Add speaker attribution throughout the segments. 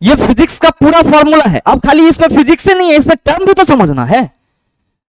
Speaker 1: ये फिजिक्स का पूरा फॉर्मूला है। अब खाली इसमें फिजिक्स से नहीं है, इसमें टर्म भी तो समझना है।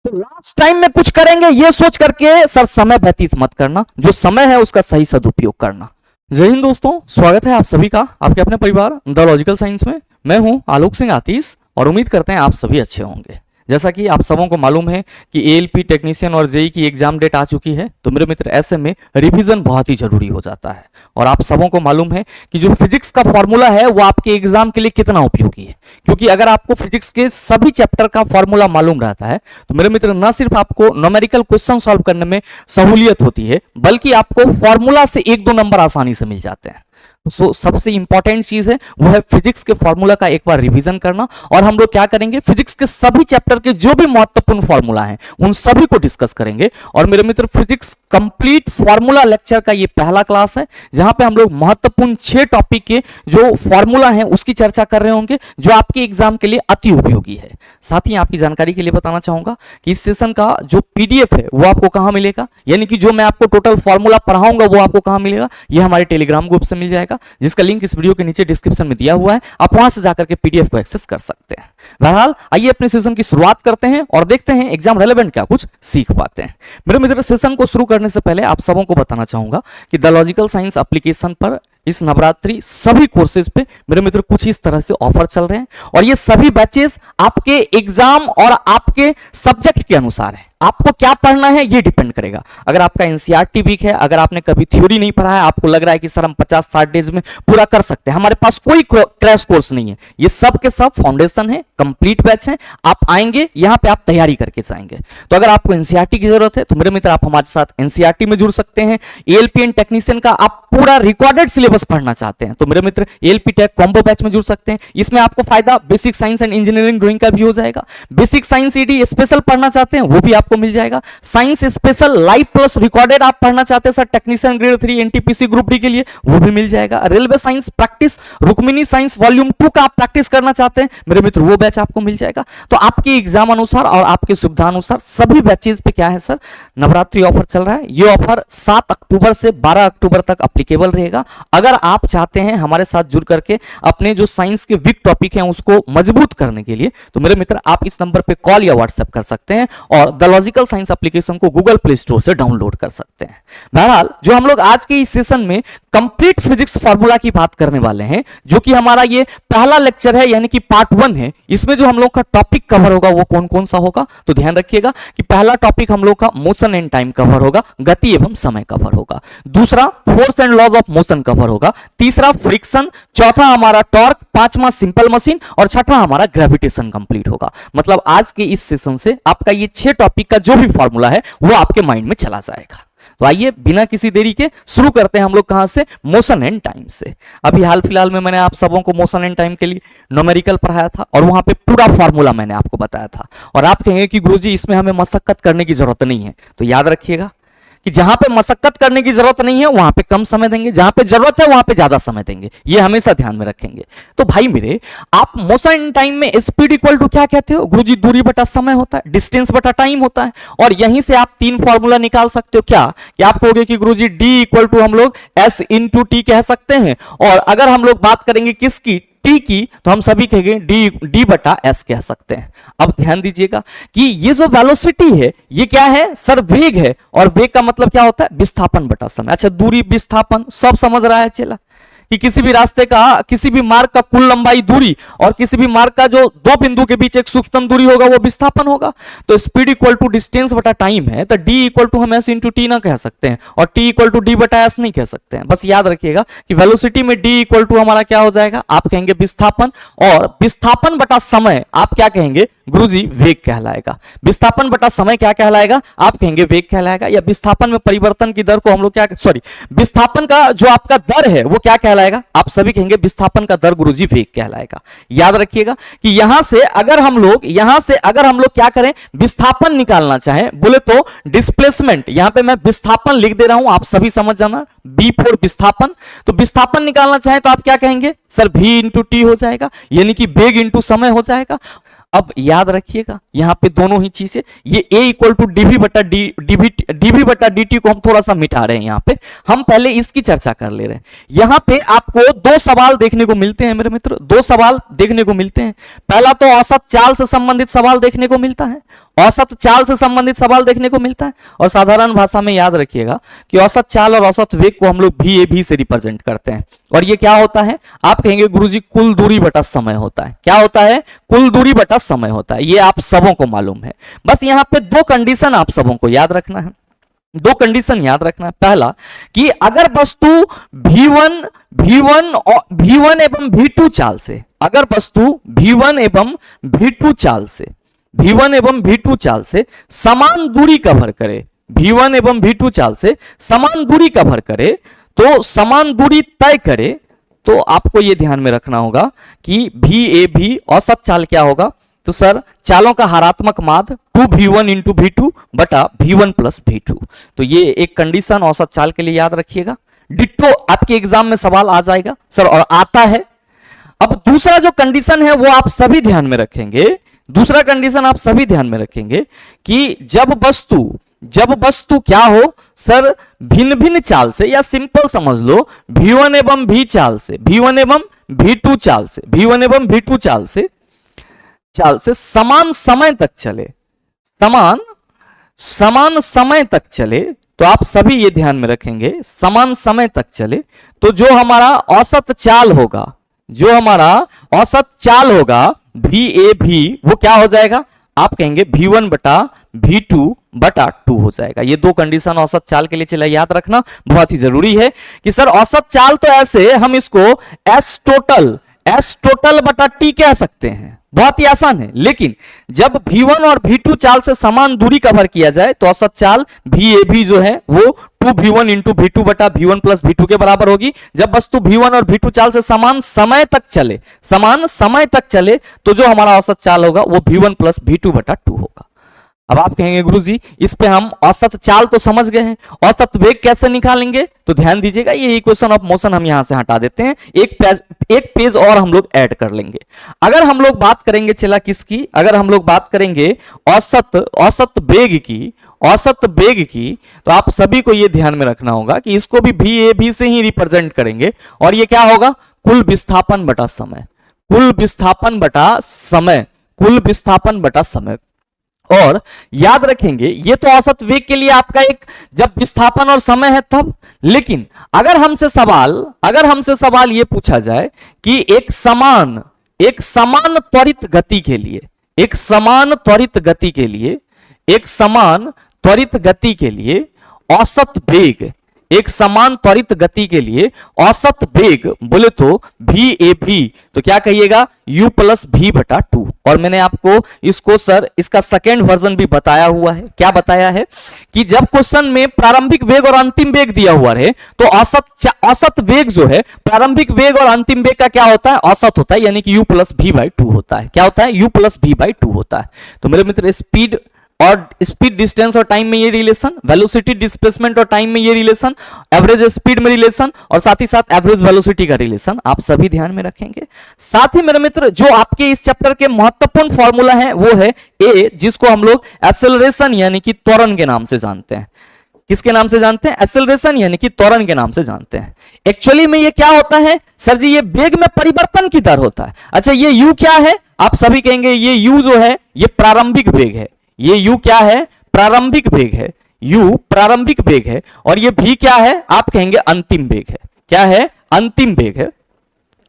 Speaker 1: तो लास्ट टाइम में कुछ करेंगे ये सोच करके सर समय व्यतीत मत करना, जो समय है उसका सही सदुपयोग करना। जय हिंद दोस्तों, स्वागत है आप सभी का आपके अपने परिवार द लॉजिकल साइंस में। मैं हूं आलोक सिंह आतीश और उम्मीद करते हैं आप सभी अच्छे होंगे। जैसा कि आप सबों को मालूम है कि एएलपी टेक्नीशियन और जेई की एग्जाम डेट आ चुकी है, तो मेरे मित्र ऐसे में रिवीजन बहुत ही जरूरी हो जाता है। और आप सबों को मालूम है कि जो फिजिक्स का फॉर्मूला है वो आपके एग्जाम के लिए कितना उपयोगी है, क्योंकि अगर आपको फिजिक्स के सभी चैप्टर का फॉर्मूला मालूम रहता है तो मेरे मित्र न सिर्फ आपको न्यूमेरिकल क्वेश्चन सॉल्व करने में सहूलियत होती है, बल्कि आपको फॉर्मूला से 1-2 नंबर आसानी से मिल जाते हैं। तो सबसे इंपॉर्टेंट चीज है वो है फिजिक्स के फॉर्मूला का एक बार रिवीजन करना। और हम लोग क्या करेंगे, फिजिक्स के सभी चैप्टर के जो भी महत्वपूर्ण फॉर्मूला हैं उन सभी को डिस्कस करेंगे। और मेरे मित्र फिजिक्स कंप्लीट फॉर्मूला लेक्चर का ये पहला क्लास है, जहां पे हम लोग महत्वपूर्ण 6 टॉपिक के जो फॉर्मूला हैं उसकी चर्चा कर रहे होंगे, जो आपके एग्जाम के लिए अति उपयोगी है। साथ ही आपकी जानकारी के लिए बताना चाहूंगा कि इस सेशन का जो पीडीएफ है वो आपको कहां मिलेगा, यानी कि जो मैं आपको टोटल फॉर्मूला पढ़ाऊंगा वो आपको कहां मिलेगा, ये हमारे टेलीग्राम ग्रुप से मिल जाएगा, जिसका लिंक इस वीडियो के नीचे डिस्क्रिप्शन में दिया हुआ है। आप वहां से जाकर के पीडीएफ को एक्सेस कर सकते हैं। बहरहाल आइए अपने सेशन की शुरुआत करते हैं और देखते हैं एग्जाम रेलेवेंट क्या कुछ सीख पाते हैं। मेरे मित्र सेशन को शुरू करने से पहले आप सबों को बताना चाहूंगा कि द लॉजिकल साइंस एप्लीकेशन पर इस नवरात्रि सभी कोर्सेज पे मेरे मित्र कुछ इस तरह से ऑफर चल रहे हैं, और ये सभी बैचेस आपके एग्जाम और आपके सब्जेक्ट के अनुसार है। आपको क्या पढ़ना है ये डिपेंड करेगा। अगर आपका एनसीईआरटी वीक है, अगर आपने कभी थ्योरी नहीं पढ़ा है, आपको लग रहा है कि सर हम 50-60 डेज में पूरा कर सकते हैं, हमारे पास कोई क्रैश कोर्स नहीं है। ये सब के सब फाउंडेशन है, कंप्लीट बैच है। आप आएंगे यहाँ पे आप तैयारी करके जाएंगे। तो अगर आपको एनसीईआरटी की जरूरत है तो मेरे मित्र आप हमारे साथ एनसीईआरटी में जुड़ सकते हैं। एएलपी एंड टेक्नीशियन का आप पूरा रिकॉर्डेड सिलेबस पढ़ना चाहते हैं तो मेरे मित्र एएलपी टेक कॉम्बो बैच में जुड़ सकते हैं। इसमें आपको फायदा basic science and engineering drawing का भी हो जाएगा। बेसिक साइंस ईडी स्पेशल पढ़ना चाहते हैं वो भी आपको मिल जाएगा। Science special live plus recorded आप पढ़ना चाहते हैं sir technician grade 3 NTPC group D के लिए, वो भी मिल जाएगा। Railway science practice Rukmini science volume 2 का आप प्रैक्टिस करना चाहते हैं मेरे मित्र, वो बैच आपको मिल जाएगा। तो आपके एग्जाम अनुसार और आपके सुविधा अनुसार सभी बैचेस पे क्या है सर, नवरात्रि ऑफर चल रहा है। ये ऑफर 7 अक्टूबर से 12 अक्टूबर तक अप्लीकेबल रहेगा। अगर आप चाहते हैं हमारे साथ जुड़ करके अपने जो साइंस के वीक टॉपिक हैं उसको मजबूत करने के लिए, तो मेरे मित्र आप इस नंबर पे कॉल या व्हाट्सएप कर सकते हैं और द लॉजिकल साइंस एप्लीकेशन को गूगल प्ले स्टोर से डाउनलोड कर सकते हैं। बहरहाल जो हम लोग आज के इस सेशन में कंप्लीट फिजिक्स फार्मूला की बात करने वाले हैं, जो कि हमारा ये पहला लेक्चर है यानी कि पार्ट 1 है, इसमें जो हम लोग का टॉपिक कवर होगा वो कौन कौन सा होगा, तो ध्यान रखिएगा कि पहला टॉपिक हम लोग का मोशन एंड टाइम कवर होगा, गति एवं समय कवर होगा। दूसरा force and laws of motion cover होगा। तीसरा फ्रिक्शन, चौथा हमारा टॉर्क, पांचवा सिंपल मशीन और छठा हमारा ग्रेविटेशन कंप्लीट होगा। मतलब आज के इस सेशन से आपका ये 6 टॉपिक का जो भी फॉर्मूला है वो आपके माइंड में चला जाएगा। तो आइए बिना किसी देरी के शुरू करते हैं हम लोग कहां से, मोशन एंड टाइम से। अभी हाल फिलहाल में मैंने आप सबों को मोशन एंड टाइम के लिए न्यूमेरिकल पढ़ाया था और वहां पे पूरा फॉर्मूला मैंने आपको बताया था। और आप कहेंगे कि गुरुजी इसमें हमें मशक्कत करने की जरूरत नहीं है, तो याद रखिएगा कि जहां पे मशक्कत करने की जरूरत नहीं है वहां पे कम समय देंगे, जहां पे जरूरत है वहां पे ज्यादा समय देंगे, ये हमेशा ध्यान में रखेंगे। तो भाई मेरे, आप मोशन एंड टाइम में स्पीड इक्वल टू क्या कहते हो गुरुजी, दूरी बटा समय होता है, डिस्टेंस बटा टाइम होता है। और यहीं से आप 3 फॉर्मूला निकाल सकते हो। क्या कि आप कहोगे कि गुरुजी डी इक्वल टू हम लोग एस इंटू टी कह सकते हैं, और अगर हम लोग बात करेंगे किसकी, टी की, तो हम सभी कहेंगे डी बटा एस कह सकते हैं। अब ध्यान दीजिएगा कि ये जो वेलोसिटी है ये क्या है सर, वेग है, और वेग का मतलब क्या होता है, विस्थापन बटा समय। अच्छा, दूरी विस्थापन सब समझ रहा है चला, कि किसी भी रास्ते का, किसी भी मार्ग का कुल लंबाई दूरी और किसी भी मार्ग का जो 2 बिंदु के बीच एक सूक्ष्म दूरी होगा वो विस्थापन होगा। तो स्पीड इक्वल टू डिस्टेंस बटा टाइम है, तो डी इक्वल टू हम एस इंटू टी ना कह सकते हैं और टी इक्वल टू डी बटा एस नहीं कह सकते हैं। बस याद रखिएगा कि वेलोसिटी में डी इक्वल टू हमारा क्या हो जाएगा, आप कहेंगे विस्थापन, और विस्थापन बटा समय आप क्या कहेंगे गुरुजी, वेग कहलाएगा। विस्थापन बटा समय क्या कहलाएगा, आप कहेंगे वेग कहलाएगा। या विस्थापन में परिवर्तन की दर को हम लोग क्या, सॉरी, विस्थापन का जो आपका दर है वो क्या कहलाएगा, आप सभी कहेंगे विस्थापन का दर गुरुजी वेग कहलाएगा। याद रखिएगा कि यहां से अगर हम लोग क्या करें, विस्थापन निकालना चाहें बोले तो डिस्प्लेसमेंट, यहां पे मैं विस्थापन लिख दे रहा हूं, आप सभी समझ जाना, बी फॉर विस्थापन। तो विस्थापन निकालना चाहें तो आप क्या कहेंगे सर, v इंटू टी हो जाएगा, यानी कि वेग इंटू समय हो जाएगा। अब याद रखिएगा यहां पे दोनों ही चीजें, ये a इक्वल टू डीवी बटा डी टी को हम थोड़ा सा मिटा रहे हैं। यहां पे हम पहले इसकी चर्चा कर ले रहे हैं। यहां पे आपको दो सवाल देखने को मिलते हैं मेरे मित्र, दो सवाल देखने को मिलते हैं। पहला तो औसत चाल से संबंधित सवाल देखने को मिलता है, औसत चाल से संबंधित सवाल देखने को मिलता है। और साधारण भाषा में याद रखिएगा कि औसत चाल और औसत वेग को हम लोग भी से रिप्रेजेंट करते हैं। और ये क्या होता है, आप कहेंगे गुरुजी कुल दूरी बटा समय होता है। क्या होता है, कुल दूरी बटा समय होता है। ये आप सबों को मालूम है। बस यहां पे दो कंडीशन आप सबों को याद रखना है, दो कंडीशन याद रखना है। पहला कि अगर वस्तु V1 एवं V2 चाल से, अगर वस्तु V1 एवं V2 चाल से समान दूरी कवर करे, V1 एवं V2 चाल से समान दूरी कवर करे, तो समान दूरी तय करे, तो आपको यह ध्यान में रखना होगा कि VAB औसत चाल क्या होगा। तो सर चालों का हरात्मक माध्य 2V1 इंटू V2 बटा V1 प्लस V2। तो ये एक कंडीशन औसत चाल के लिए याद रखिएगा। डिट्टो आपके एग्जाम में सवाल आ जाएगा सर, और आता है। अब दूसरा जो कंडीशन है वो आप सभी ध्यान में रखेंगे, दूसरा कंडीशन आप सभी ध्यान में रखेंगे कि जब वस्तु क्या हो सर, भिन्न भिन्न चाल से, या सिंपल समझ लो V1 एवं V चाल से, V1 एवं V2 चाल से, V1 एवं V2 चाल से समान समय तक चले, समान समय तक चले, तो आप सभी ये ध्यान में रखेंगे समान समय तक चले, तो जो हमारा औसत चाल होगा, जो हमारा औसत चाल होगा VAB, वो क्या हो जाएगा, आप कहेंगे V1 बटा V2 बटा 2 हो जाएगा। ये दो कंडीशन औसत चाल के लिए चला याद रखना बहुत ही जरूरी है कि सर औसत चाल तो ऐसे हम इसको S टोटल बटा T कह सकते हैं, बहुत ही आसान है। लेकिन जब V1 और V2 चाल से समान दूरी कवर किया जाए तो औसत चाल VAB जो है वो 2V1 इंटू V2 बटा V1 प्लस V2 के बराबर होगी। जब वस्तु V1 और V2 चाल से समान समय तक चले, तो जो हमारा औसत चाल होगा वो V1 प्लस V2 बटा 2 होगा। अब आप कहेंगे गुरुजी इस पे हम औसत चाल तो समझ गए हैं, औसत वेग कैसे निकालेंगे, तो ध्यान दीजिएगा ये इक्वेशन ऑफ मोशन हम यहां से हटा देते हैं, एक पेज और हम लोग ऐड कर लेंगे। अगर हम लोग बात करेंगे चला किसकी, अगर हम लोग बात करेंगे औसत वेग की, तो आप सभी को ये ध्यान में रखना होगा कि इसको भी VAB से ही रिप्रेजेंट करेंगे। और ये क्या होगा, कुल विस्थापन बटा समय। और याद रखेंगे ये तो औसत वेग के लिए आपका एक जब विस्थापन और समय है तब। लेकिन अगर हमसे सवाल ये पूछा जाए कि एक समान त्वरित गति के लिए औसत वेग बोले तो VAB, तो क्या कहिएगा U प्लस V बटा 2। और मैंने आपको इसको सर इसका सेकेंड वर्जन भी बताया हुआ है। क्या बताया है कि जब क्वेश्चन में प्रारंभिक वेग और अंतिम वेग दिया हुआ रहे तो औसत वेग जो है प्रारंभिक वेग और अंतिम वेग का क्या होता है, औसत होता है, यानी कि U प्लस V बाई 2 होता है। क्या होता है, U प्लस V बाई 2 होता है। तो मेरे मित्र स्पीड डिस्टेंस और टाइम में ये रिलेशन, वेलोसिटी डिस्प्लेसमेंट और टाइम में ये रिलेशन, एवरेज स्पीड में रिलेशन, और साथ ही साथ एवरेज वेलोसिटी का रिलेशन आप सभी ध्यान में रखेंगे। साथ ही मेरे मित्र जो आपके इस चैप्टर के महत्वपूर्ण फॉर्मूला है वो है ए, जिसको हम लोग एक्सेलरेशन यानी कि त्वरण के नाम से जानते हैं। किसके नाम से जानते हैं, एक्सेलरेशन यानी कि त्वरण के नाम से जानते हैं। एक्चुअली में ये क्या होता है सर जी, ये वेग में परिवर्तन की दर होता है। अच्छा ये U क्या है, आप सभी कहेंगे ये U जो है ये प्रारंभिक वेग है, ये U क्या है, प्रारंभिक वेग है, U प्रारंभिक वेग है। और ये V क्या है, आप कहेंगे अंतिम वेग है। क्या है, अंतिम वेग है।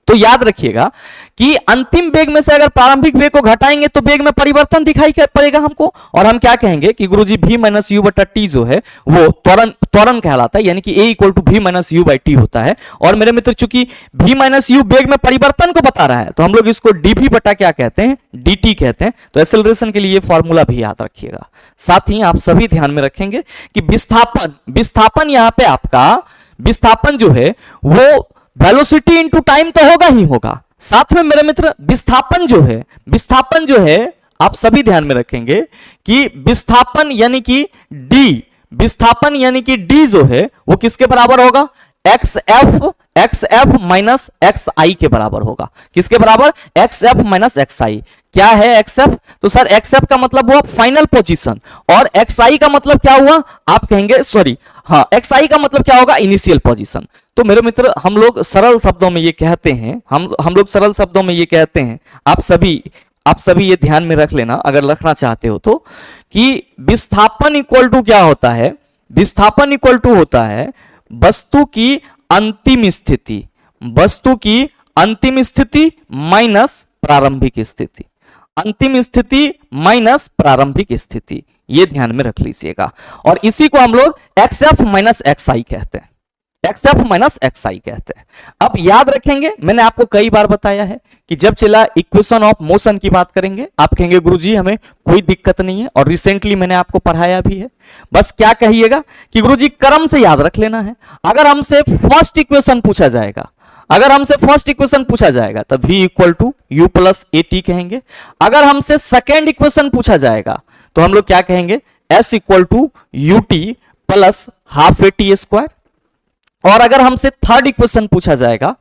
Speaker 1: तो याद रखिएगा कि अंतिम वेग में से अगर प्रारंभिक वेग को घटाएंगे तो वेग में परिवर्तन दिखाई पड़ेगा हमको, और हम क्या कहेंगे कि गुरुजी V माइनस U बटा T जो है वो त्वरण कहलाता है, यानी कि A equal to V minus U by T होता है। और मेरे मित्र चूंकि V माइनस U वेग में परिवर्तन को बता रहा है तो हम लोग इसको dV बटा क्या कहते हैं, dt कहते हैं। तो एक्सेलरेशन के लिए फॉर्मूला भी याद रखिएगा। साथ ही आप सभी ध्यान में रखेंगे कि विस्थापन यहां पे आपका विस्थापन जो है वो वेलोसिटी इंटू टाइम तो होगा ही होगा। साथ में मेरे मित्र विस्थापन जो है आप सभी ध्यान में रखेंगे कि विस्थापन यानी कि D जो है वो किसके बराबर होगा, XF माइनस XI के बराबर होगा। किसके बराबर, XF माइनस XI। क्या है XF? तो सर XF का मतलब हुआ फाइनल पोजीशन, और XI का मतलब क्या हुआ? आप कहेंगे सॉरी, हाँ, XI का मतलब क्या होगा? Initial position. तो मेरे मित्र, हम लोग सरल शब्दों में ये कहते हैं, हम लोग सरल शब्दों में ये कहते हैं, आप सभी ये ध्यान में रख लेना अगर रखना चाहते हो तो, कि विस्थापन इक्वल टू क्या होता है? विस्थापन इक्वल टू होता है वस्तु की अंतिम स्थिति, वस्तु की अंतिम स्थिति माइनस प्रारंभिक स्थिति, अंतिम स्थिति माइनस प्रारंभिक स्थिति, ये ध्यान में रख लीजिएगा। और इसी को हम लोग XF माइनस XI कहते हैं, XF माइनस XI कहते हैं। अब याद रखेंगे, मैंने आपको कई बार बताया है कि जब चला इक्वेशन ऑफ मोशन की बात करेंगे, आप कहेंगे गुरुजी हमें कोई दिक्कत नहीं है, और रिसेंटली मैंने आपको पढ़ाया भी है। बस क्या कहिएगा कि गुरुजी क्रम से याद रख लेना है। अगर हमसे फर्स्ट इक्वेशन पूछा जाएगा, अगर हमसे फर्स्ट इक्वेशन पूछा जाएगा तो V equal to u plus AT कहेंगे। अगर हमसे सेकेंड इक्वेशन पूछा जाएगा तो हम लोग क्या कहेंगे? S equal to UT plus half AT square. और अगर हमसे थर्ड इक्वेशन पूछा जाएगा,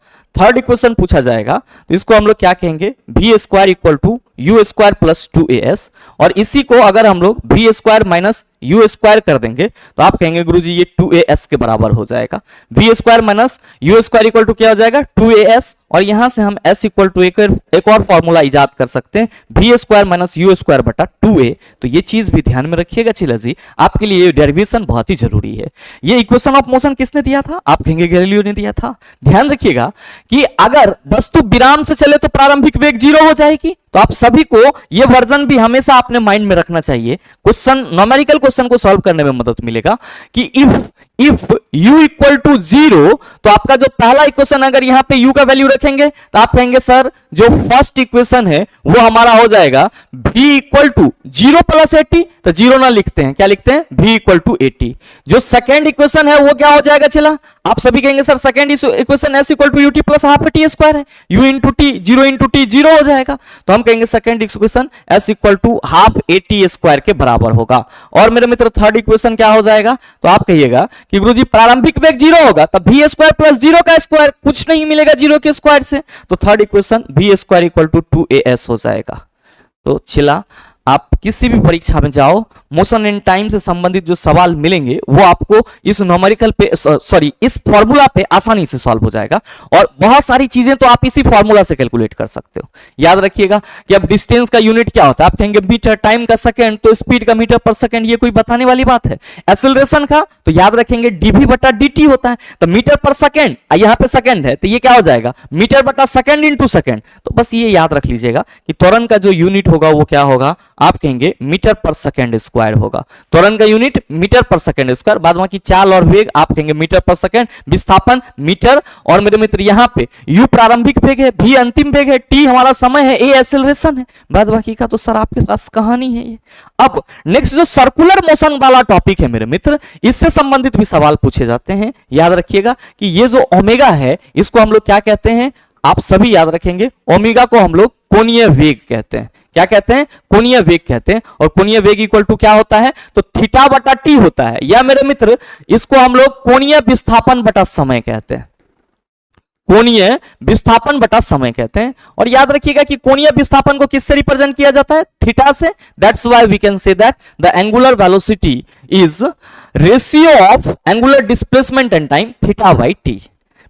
Speaker 1: तो इसको हम लोग क्या कहेंगे? V square equal to u square plus 2AS। और इसी को अगर हम लोग V square minus u square कर देंगे तो आप कहेंगे गुरुजी ये 2AS के बराबर हो जाएगा। V square minus u square equal to क्या हो जाएगा? 2AS। और यहां से हम S इक्वल टू एक और फॉर्मूला इजाद कर सकते हैं, V square minus u square बटा 2A। तो ये चीज भी ध्यान में रखिएगा चिला जी, आपके लिए ये डेरिवेशन बहुत ही जरूरी है। ये इक्वेशन ऑफ मोशन किसने दिया था? आप कहेंगे गैलीलियो ने दिया था। ध्यान रखिएगा कि अगर वस्तु विराम से चले तो प्रारंभिक वेग 0 हो जाएगी। तो आप सभी को ये वर्जन भी हमेशा अपने माइंड में रखना चाहिए, क्वेश्चन न्यूमेरिकल क्वेश्चन को सॉल्व करने में मदद मिलेगा कि इफ u इक्वल टू 0, तो आपका जो पहला इक्वेशन अगर यहां पे u का वैल्यू रखेंगे तो आप कहेंगे सर जो फर्स्ट इक्वेशन है वो हमारा हो जाएगा v इक्वल टू 0 प्लस 80। तो 0 ना लिखते हैं, क्या लिखते हैं? v equal to 80। जो सेकेंड इक्वेशन है वो क्या हो जाएगा? चला आप सभी कहेंगे sir second equation s equal to ut plus half t square है, u into t 0 into t 0 हो जाएगा। तो हम कहेंगे second equation s equal to half AT square के बराबर होगा। और मेरे मित्र थर्ड इक्वेशन क्या हो जाएगा? तो आप कहिएगा कि गुरुजी प्रारंभिक वेग 0 होगा तब v स्क्वायर प्लस 0 का स्क्वायर, कुछ नहीं मिलेगा 0 के स्क्वायर से। तो third equation v square equal to 2AS हो जाएगा। तो चिला आप किसी भी परीक्षा में जाओ, मोशन एंड टाइम से संबंधित जो सवाल मिलेंगे वो आपको इस न्यूमेरिकल पे इस फॉर्मूला पे आसानी से सॉल्व हो जाएगा। और बहुत सारी चीजें तो आप इसी फॉर्मूला से कैलकुलेट कर सकते हो। याद रखिएगा कि अब डिस्टेंस का यूनिट क्या होता है? आप कहेंगे मीटर, टाइम का सेकंड, तो स्पीड का मीटर पर सेकंड, ये कोई बताने वाली बात है? एक्सेलरेशन का तो याद रखेंगे dv बटा dt होता है, तो मीटर पर सेकंड, यहाँ पे सेकंड है तो ये क्या हो जाएगा? मीटर बटा सेकंड इंटू सेकंड। तो बस ये याद रख लीजिएगा कि त्वरण का जो यूनिट होगा वो क्या होगा? आप कहेंगे मीटर पर सेकंड स्क्वायर होगा। त्वरण का यूनिट मीटर पर सेकंड स्क्वायर, बाद बाकी चाल और वेग आप कहेंगे मीटर पर सेकंड, विस्थापन मीटर। और मेरे मित्र यहां पे u प्रारंभिक वेग है, v अंतिम वेग है, t हमारा समय है, a एक्सेलरेशन है। बाद बाकी का तो सर आपके पास कहानी है ये। अब नेक्स्ट जो सर्कुलर मोशन वाला टॉपिक है मेरे मित्र, इससे संबंधित भी सवाल पूछे जाते हैं। याद रखिएगा कि ये जो ओमेगा है इसको हम लोग क्या कहते हैं? आप सभी याद रखेंगे, ओमेगा को हम लोग कोणीय वेग कहते हैं। क्या कहते हैं? कोणीय वेग कहते हैं। और कोणीय वेग इक्वल टू क्या होता है? तो थीटा बटा टी होता है, या मेरे मित्र इसको हम लोग कोणीय विस्थापन बटा समय कहते हैं, कोणीय विस्थापन बटा समय कहते हैं। और याद रखिएगा कि कोणीय विस्थापन को किससे रिप्रेजेंट किया जाता है? थीटा से। That's why we can say that the angular velocity is ratio of angular displacement and time theta by t.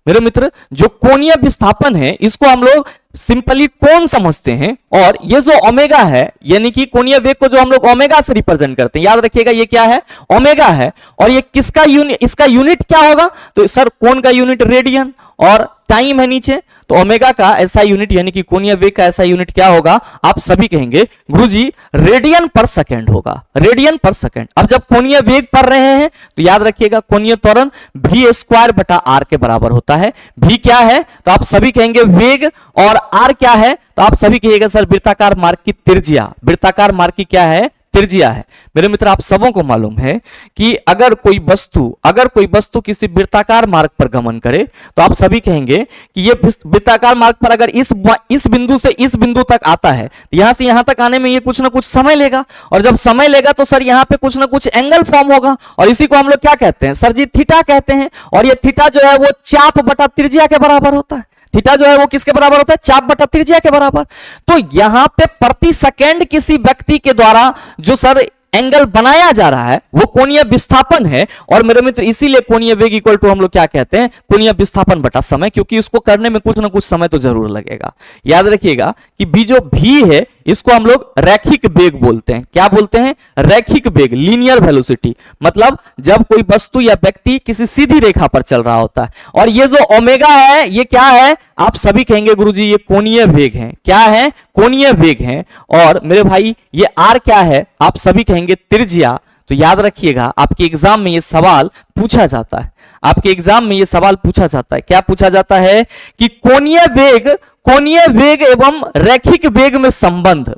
Speaker 1: मेरे मित्र जो कोणीय विस्थापन है इसको हम लोग सिंपली कोण समझते हैं, और ये जो ओमेगा है यानी कि कोणीय वेग को जो हम लोग ओमेगा से रिप्रेजेंट करते हैं, याद रखिएगा ये क्या है? ओमेगा है। और ये किसका यूनिट, इसका यूनिट क्या होगा? तो सर कोण का यूनिट रेडियन, और टाइम है नीचे, तो ओमेगा का ऐसा यूनिट यानी कि कोणीय वेग का ऐसा यूनिट क्या होगा? आप सभी कहेंगे गुरुजी रेडियन पर सेकंड होगा, रेडियन पर सेकंड। अब जब कोणीय वेग पढ़ रहे हैं तो याद रखिएगा कोणीय त्वरण v स्क्वायर बटा r के बराबर होता है। v क्या है? तो आप सभी कहेंगे वेग, और r क्या है? तो आप सभी कहिएगा सर वृत्ताकार मार्ग की त्रिज्या, वृत्ताकार मार्ग की क्या है? त्रिज्या है। मेरे मित्र आप सबों को मालूम है कि अगर कोई वस्तु किसी वृत्ताकार मार्ग पर गमन करे तो आप सभी कहेंगे कि ये वृत्ताकार मार्ग पर अगर इस बिंदु से इस बिंदु तक आता है, यहां से यहां तक आने में ये कुछ ना कुछ समय लेगा, और जब समय लेगा तो सर यहां पे कुछ ना कुछ एंगल फॉर्म होगा, और इसी को हम लोग क्या कहते हैं? सर जी थीटा कहते हैं। और ये थीटा जो है वो चाप बटा त्रिज्या के बराबर होता है। थीटा जो है वो किसके बराबर होता है, चाप बटा त्रिज्या के बराबर। तो यहां पे प्रति सेकंड किसी व्यक्ति के द्वारा जो सर एंगल बनाया जा रहा है वो कोणीय विस्थापन है। और मेरे मित्र इसीलिए कोणीय वेग इक्वल टू हम लोग क्या कहते हैं, कोणीय विस्थापन बटा समय, क्योंकि उसको करने में कुछ ना कुछ समय तो जरूर लगेगा। याद रखिएगा कि भी जो भी है इसको हम लोग रैखिक वेग बोलते हैं। क्या बोलते हैं, रैखिक वेग, लीनियर वेलोसिटी। मतलब जब कोई वस्तु या व्यक्ति किसी सीधी रेखा पर चल रहा होता है। और ये जो ओमेगा है ये क्या है, आप सभी कहेंगे गुरुजी ये कोणीय वेग है। क्या है, कोणीय वेग है। और मेरे भाई ये आर क्या है, आप सभी कहेंगे त्रिज्या। तो याद रखिएगा आपके एग्जाम में ये सवाल पूछा जाता है, आपके एग्जाम में ये सवाल पूछा जाता है। क्या पूछा जाता है कि कोणीय वेग एवं रैखिक वेग में संबंध,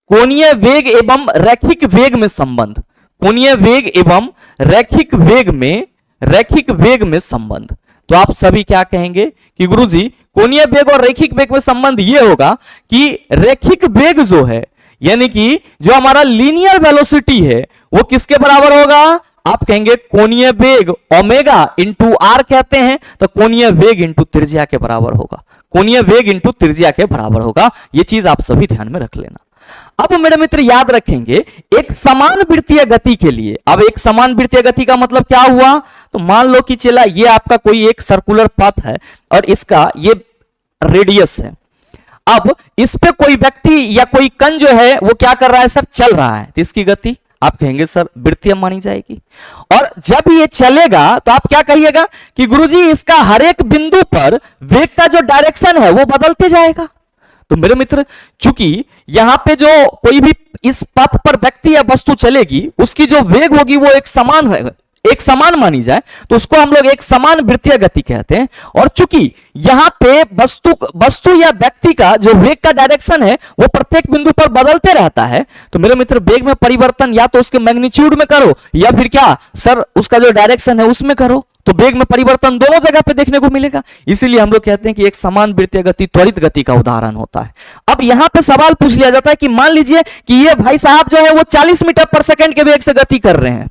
Speaker 1: कोणीय वेग एवं रैखिक वेग में संबंध, कोणीय वेग एवं रैखिक वेग में संबंध। तो आप सभी क्या कहेंगे कि गुरुजी कोणीय वेग और रैखिक वेग में संबंध ये होगा कि रैखिक वेग जो है यानी कि जो हमारा लीनियर वेलोसिटी है वो किसके बराबर होगा, आप कहेंगे कोणीय वेग ओमेगा इंटू आर कहते हैं, तो कोणीय वेग इंटू त्रिज्या के बराबर होगा, कोणीय वेग इंटू त्रिज्या के बराबर होगा। ये चीज आप सभी ध्यान में रख लेना। अब मेरे मित्र याद रखेंगे एक समान वृत्तीय गति के लिए, अब एक समान वृत्तीय गति का मतलब क्या हुआ, तो मान लो कि चला ये आपका कोई एक सर्कुलर पथ है और इसका ये रेडियस है। अब इस पे कोई व्यक्ति या कोई कण जो है वो क्या कर रहा है सर, चल रहा है, तो इसकी गति आप कहेंगे सर वृत्तीय मानी जाएगी। और जब ये चलेगा तो आप क्या कहिएगा कि गुरुजी इसका हर एक बिंदु पर वेग का जो डायरेक्शन है वो बदलते जाएगा। तो मेरे मित्र चूंकि यहां पे जो कोई भी इस पथ पर व्यक्ति या वस्तु चलेगी उसकी जो वेग होगी वो एक समान है, एक समान मानी जाए तो उसको हम लोग एक समान वृत्तीय गति कहते हैं। और चूंकि यहां पे वस्तु या व्यक्ति का जो वेग का डायरेक्शन है वो प्रत्येक बिंदु पर बदलते रहता है, तो मेरे मित्र वेग में परिवर्तन या तो उसके मैग्नीट्यूड में करो या फिर क्या सर उसका जो डायरेक्शन है उसमें करो, तो वेग में परिवर्तन दोनों जगह पे देखने को मिलेगा। इसीलिए हम लोग कहते हैं कि एक समान वृत्तीय गति त्वरित गति का उदाहरण होता है। अब यहां पे सवाल पूछ लिया जाता है कि मान लीजिए कि ये भाई साहब जो है वो 40 मीटर पर सेकंड के वेग से गति कर रहे हैं,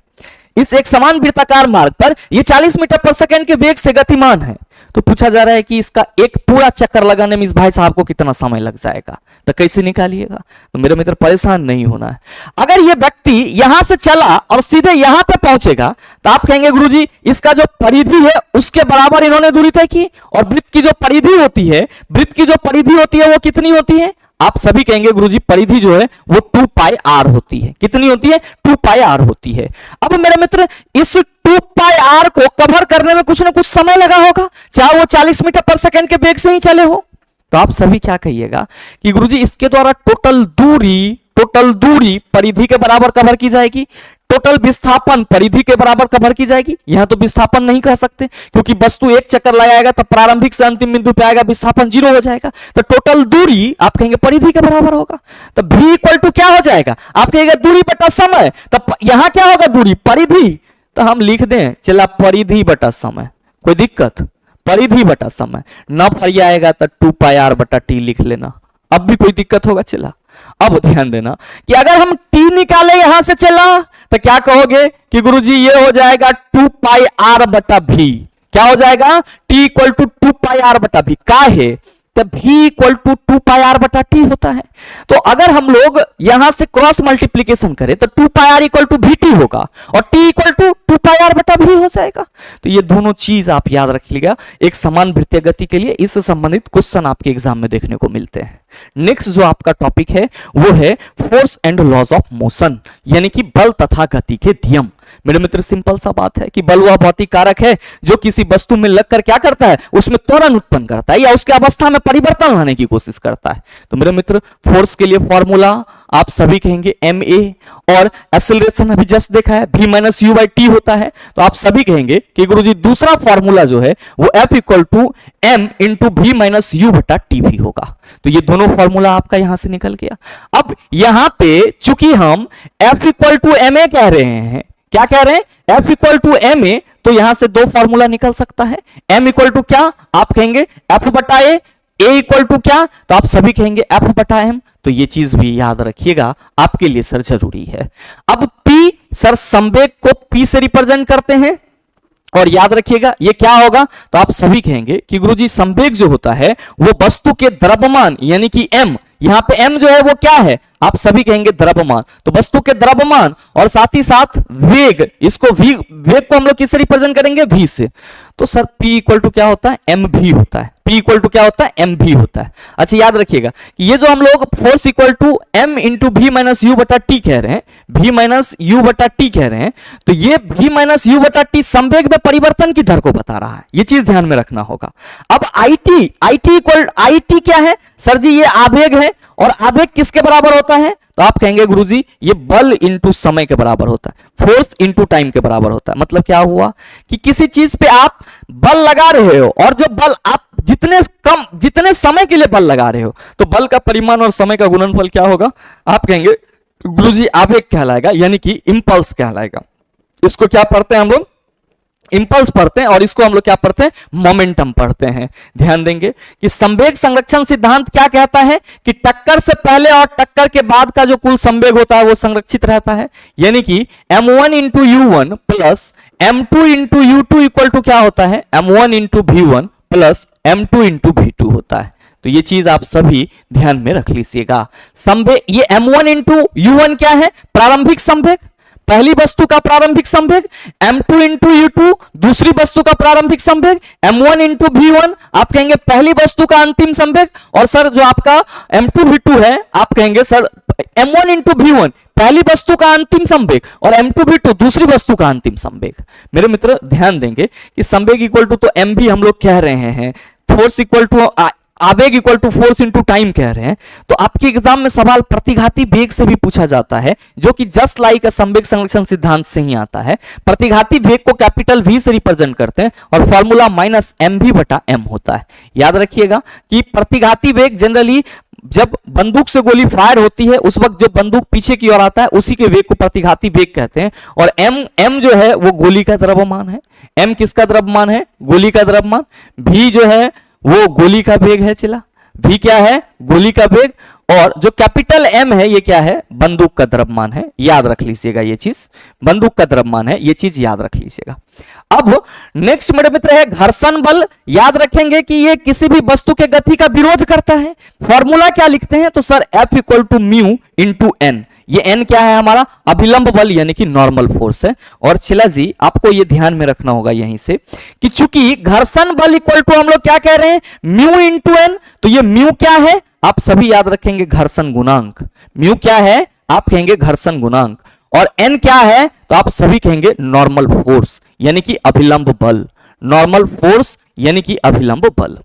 Speaker 1: इस एक समान वृत्ताकार मार्ग पर ये 40 मीटर पर सेकंड के वेग से गतिमान है। तो पूछा जा रहा है कि इसका एक पूरा चक्कर लगाने में इस भाई साहब को कितना समय लग जाएगा, तो कैसे निकालिएगा। तो मेरे मित्र परेशान नहीं होना है। अगर ये व्यक्ति यहां से चला और सीधे यहां पे पहुंचेगा तो आप कहेंगे गुरुजी इसका जो परिधि है उसके बराबर इन्होंने दूरी तय की। और वृत्त की जो परिधि होती है, वृत्त की जो परिधि होती है वो कितनी होती है, आप सभी कहेंगे गुरुजी परिधि जो है वो 2 पाई आर होती है। कितनी होती है, 2 पाई आर होती है। अब मेरे मित्र इस 2 पाई आर को कवर करने में कुछ ना कुछ समय लगा होगा, चाहे वो 40 मीटर पर सेकंड के वेग से ही चले हो। तो आप सभी क्या कहिएगा कि गुरुजी इसके द्वारा टोटल दूरी परिधि के बराबर कवर की जाएगी, टोटल विस्थापन परिधि के बराबर कवर की जाएगी। यहां तो विस्थापन नहीं कह सकते क्योंकि वस्तु एक चक्कर लगाएगा तब प्रारंभिक से अंतिम बिंदु पे आएगा, विस्थापन 0 हो जाएगा। तो टोटल दूरी आप कहेंगे परिधि के बराबर होगा। तो v इक्वल टू क्या हो जाएगा, आप कहेंगे दूरी बटा समय। तब यहां क्या होगा, दूरी परिधि, तो हम लिख दें चला परिधि बटा समय, कोई दिक्कत, परिधि बटा समय। न फरी आएगा तो 2 पाई आर बटा टी लिख लेना, अब भी कोई दिक्कत होगा। चला अब ध्यान देना कि अगर हम टी निकाले यहां से चला तो क्या कहोगे कि गुरुजी ये हो जाएगा 2 पाई आर बटा भी। क्या हो जाएगा, t equal to 2 pi r बटा भी। का है तब v equal to 2 pi r बटा टी होता है। तो अगर हम लोग यहां से क्रॉस मल्टीप्लीकेशन करें तो 2 pi r equal to v t होगा और t equal to 2 pi r बटा भी हो जाएगा। तो ये दोनों चीज आप याद रखिएगा एक समान वृत्तीय गति के लिए, इससे संबंधित क्वेश्चन आपके एग्जाम में देखने को मिलते हैं। नेक्स्ट जो आपका टॉपिक है वो है force and laws of motion, यानी कि बल तथा गति के नियम। मेरे मित्र सिंपल सा बात है कि बल वह भौतिक कारक है जो किसी वस्तु में लगकर क्या करता है, उसमें त्वरण उत्पन्न करता है या उसके अवस्था में परिवर्तन लाने की कोशिश करता है। तो मेरे मित्र फोर्स के लिए फॉर्मूला आप सभी कहेंगे ma, और एक्सेलरेशन अभी जस्ट देखा है v minus you by T होता है। तो आप सभी कहेंगे कि गुरुजी दूसरा फॉर्मूला जो है वो f equal to m into v minus u बटा टी भी होगा। तो ये दोनों फॉर्मूला आपका यहां से निकल गया। अब यहां पे चूंकि हम f इक्वल टू ma कह रहे हैं, क्या कह रहे हैं, f इक्वल टू ma, तो यहां से 2 फॉर्मूला निकल सकता है। m इक्वल टू क्या, आप कहेंगे f बटा a इक्वल टू क्या, तो आप सभी कहेंगे f बटा m। तो ये चीज भी याद रखिएगा आपके लिए सर जरूरी है। अब p सर संवेग को p से रिप्रेजेंट करते हैं और याद रखिएगा ये क्या होगा, तो आप सभी कहेंगे कि गुरुजी संवेग जो होता है वो वस्तु के द्रव्यमान यानी कि m, यहां पे m जो है वो क्या है, आप सभी कहेंगे द्रव्यमान, तो वस्तु के द्रव्यमान और साथ ही साथ वेग, इसको वेग को हम लोग किससे रिप्रेजेंट करेंगे, v से। तो सर p इक्वल टू क्या होता है, mv होता है, p इक्वल टू क्या होता है, mv होता है। अच्छा याद रखिएगा कि ये जो हम लोग force equal to m into v minus u बटा टी कह रहे हैं, v माइनस यू बटा टी कह रहे हैं, तो ये v माइनस यू बटा टी संवेग में परिवर्तन की दर को बता रहा है, ये चीज ध्यान में रखना होगा। अब it क्या है सर जी, ये आवेग है, और आवेग किसके बराबर होता है, तो आप कहेंगे गुरुजी ये बल इंटू समय के बराबर होता है, फोर्स इंटू टाइम के बराबर होता है। मतलब क्या हुआ कि किसी चीज पे आप बल लगा रहे हो, और जो बल आप जितने समय के लिए बल लगा रहे हो, तो बल का परिमाण और समय का गुणनफल क्या होगा, आप कहेंगे गुरुजी आवेग कहलाएगा, यानी कि इंपल्स कहलाएगा। इसको क्या पढ़ते हैं हम लोग, इंपल्स पढ़ते हैं, और इसको हम लोग क्या पढ़ते हैं, मोमेंटम पढ़ते हैं। ध्यान देंगे कि संवेग संरक्षण सिद्धांत क्या कहता है कि टक्कर से पहले और टक्कर के बाद का जो कुल संवेग होता है वो संरक्षित रहता है, यानी कि m1 into u1 plus m2 into u2 equal to क्या होता है, m1 into v1 plus m2 into v2 होता है। तो ये चीज आप सभी ध्यान में रख लीजिएगा। संवेग ये m1 इंटू u1 क्या है, प्रारंभिक संवेग, पहली वस्तु का प्रारंभिक संवेग, m2 इंटू u2 दूसरी वस्तु का प्रारंभिक संवेग, m1 इंटू v1 आप कहेंगे पहली वस्तु का अंतिम संवेग, और सर जो आपका m2 v2 है आप कहेंगे सर m1 इंटू v1 पहली वस्तु का अंतिम संवेग, और m2 v2 दूसरी वस्तु का अंतिम संवेग। मेरे मित्र ध्यान देंगे कि संवेग इक्वल टू तो m भी हम लोग कह रहे हैं, फोर्स इक्वल टू आवेग equal to force into time कह रहे हैं। तो आपके एग्जाम में सवाल प्रतिघाती वेग से भी पूछा जाता है, जो कि जस्ट लाइक संवेग संरक्षण सिद्धांत से ही आता है। प्रतिघाती वेग को कैपिटल V से रिप्रेजेंट करते हैं, और फॉर्मूला माइनस mv बटा m होता है। याद रखिएगा कि प्रतिघाती वेग जनरली जब बंदूक से गोली फायर होती है उस वक्त जो बंदूक पीछे की ओर आता है उसी के वेग को प्रतिघाती वेग कहते हैं। और m जो है वो गोली का द्रव्यमान है, m किसका द्रव्यमान है, गोली का द्रव्यमान, v जो है वो गोली का वेग है, चला v क्या है, गोली का वेग, और जो कैपिटल M है ये क्या है, बंदूक का द्रव्यमान है। याद रख लीजिएगा ये चीज, बंदूक का द्रव्यमान है, ये चीज याद रख लीजिएगा। अब नेक्स्ट मेरे मित्र है घर्षण बल। याद रखेंगे कि ये किसी भी वस्तु के गति का विरोध करता है। फॉर्मूला क्या लिखते हैं, तो sir F equal to mu into n, ये n क्या है हमारा, अभिलंब बल यानी कि नॉर्मल फोर्स है। और चिला जी आपको ये ध्यान में रखना होगा यहीं से कि चूंकि घर्षण बल इक्वल टू हम लोग क्या कह रहे हैं, म्यू इंटू एन, तो ये म्यू क्या है, आप सभी याद रखेंगे घर्षण गुणांक। म्यू क्या है, आप कहेंगे घर्षण गुणांक, और n क्या है, तो आप सभी कहेंगे नॉर्मल फोर्स यानी कि अभिलंब बल, नॉर्मल फोर्स यानी कि अभिलंब बल।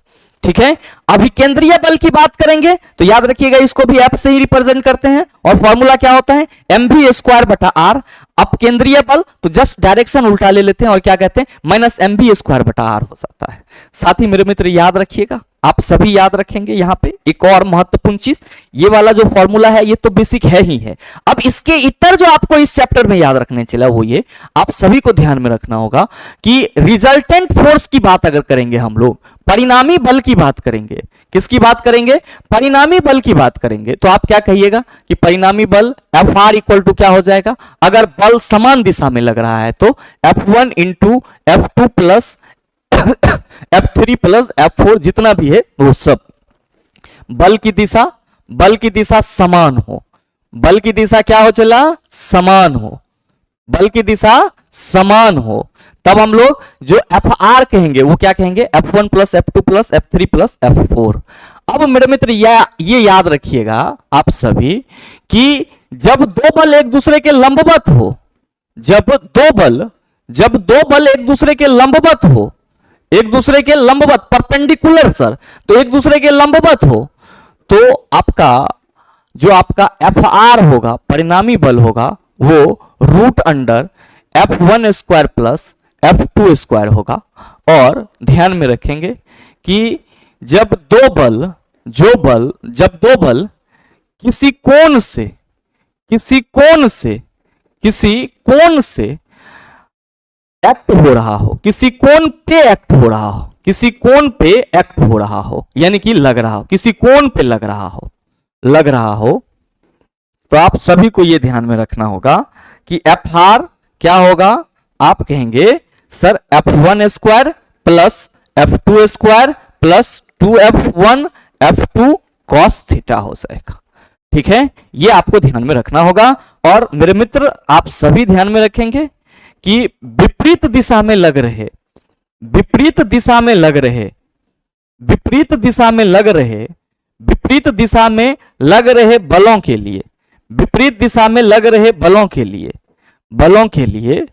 Speaker 1: ठीक है, अभिकेंद्रीय बल की बात करेंगे तो याद रखिएगा इसको भी F से ही रिप्रेजेंट करते हैं, और फॉर्मूला क्या होता है, mv स्क्वायर बटा आर। अपकेंद्रीय बल तो जस्ट डायरेक्शन उल्टा ले लेते हैं और क्या कहते हैं, माइनस mv स्क्वायर बटा आर हो सकता है। साथ ही मेरे मित्र याद रखिएगा, आप सभी याद रखेंगे यहां पे एक और महत्वपूर्ण चीज, ये वाला जो फॉर्मूला है ये तो बेसिक है ही है। अब इसके इतर जो आपको इस चैप्टर में याद रखने चला वो ये आप सभी को ध्यान में रखना होगा कि रिजल्टेंट फोर्स की बात अगर करेंगे हम लोग, परिणामी बल की बात करेंगे, किसकी बात करेंगे, परिणामी बल की बात करेंगे, तो आप क्या कहिएगा कि परिणामी बल Fr इक्वल टू क्या हो जाएगा, अगर बल समान दिशा में लग रहा है तो F1 into F2 plus F3 plus F4 जितना भी है वो सब, बल की दिशा समान हो, बल की दिशा क्या हो चला, समान हो, बल की दिशा समान हो, तब हम लोग जो Fr कहेंगे वो क्या कहेंगे, F1 plus F2 plus F3 plus F4। अब मेरे मित्र ये याद रखिएगा आप सभी कि जब दो बल एक दूसरे के लंबवत हो, जब दो बल एक दूसरे के लंबवत हो, एक दूसरे के लंबवत परपेंडिकुलर सर, तो एक दूसरे के लंबवत हो, तो आपका जो आपका Fr होगा, परिणामी बल होगा, वो root under F1 square plus F2 square होगा। और ध्यान में रखेंगे कि जब दो बल किसी कोण से एक्ट हो रहा हो, किसी कोण पे एक्ट हो रहा हो, यानी कि लग रहा हो, किसी कोण पे लग रहा हो, तो आप सभी को यह ध्यान में रखना होगा कि Fr क्या होगा, आप कहेंगे sir F1 square plus F2 square plus 2F1 F2 cos theta हो जाएगा। ठीक है, ये आपको ध्यान में रखना होगा। और मेरे मित्र आप सभी ध्यान में रखेंगे कि विपरीत दिशा में लग रहे विपरीत दिशा में लग रहे विपरीत दिशा में लग रहे विपरीत दिशा में लग रहे बलों के लिए विपरीत दिशा में लग रहे बलों के लिए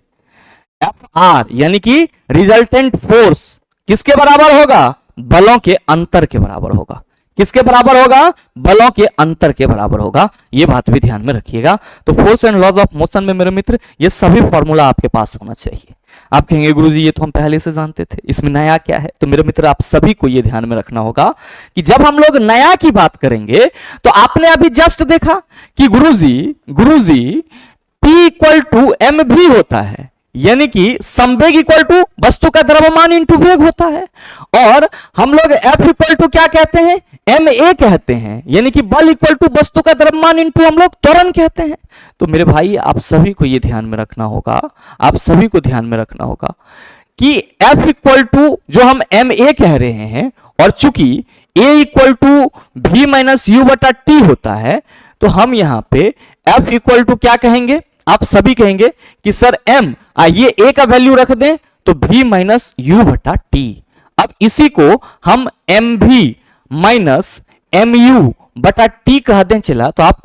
Speaker 1: Fr यानी कि रिजल्टेंट फोर्स किसके बराबर होगा? बलों के अंतर के बराबर होगा। किसके बराबर होगा? बलों के अंतर के बराबर होगा। ये बात भी ध्यान में रखिएगा। तो force and laws of motion में मेरे मित्र ये सभी फॉर्मूला आपके पास होना चाहिए। आप कहेंगे गुरुजी ये तो हम पहले से जानते थे, इसमें नया क्या है? तो मेरे मित्र आप सभी को ये ध्यान में रखना होगा कि जब हम लोग नया की बात करेंगे तो आपने अभी जस्ट देखा कि गुरुजी P इक्वल टू एम भी होता है, यानी कि संवेग इक्वल टू वस्तु का द्रव्यमान इंटू वेग होता है। और हम लोग F इक्वल टू क्या कहते हैं? ma कहते हैं, यानी कि बल इक्वल टू वस्तु का द्रव्यमान इंटू हम लोग त्वरण कहते हैं। तो मेरे भाई आप सभी को ये ध्यान में रखना होगा, आप सभी को ध्यान में रखना होगा कि F इक्वल टू जो हम ma कह रहे हैं और चूंकि a equal to v minus u बटा टी होता है, तो हम यहां पे F इक्वल टू क्या कहेंगे? आप सभी कहेंगे कि सर m ये a का वैल्यू रख दें तो v माइनस यू बटा टी। अब इसी को हम mv माइनस mu बटा टी कह दें चला, तो आप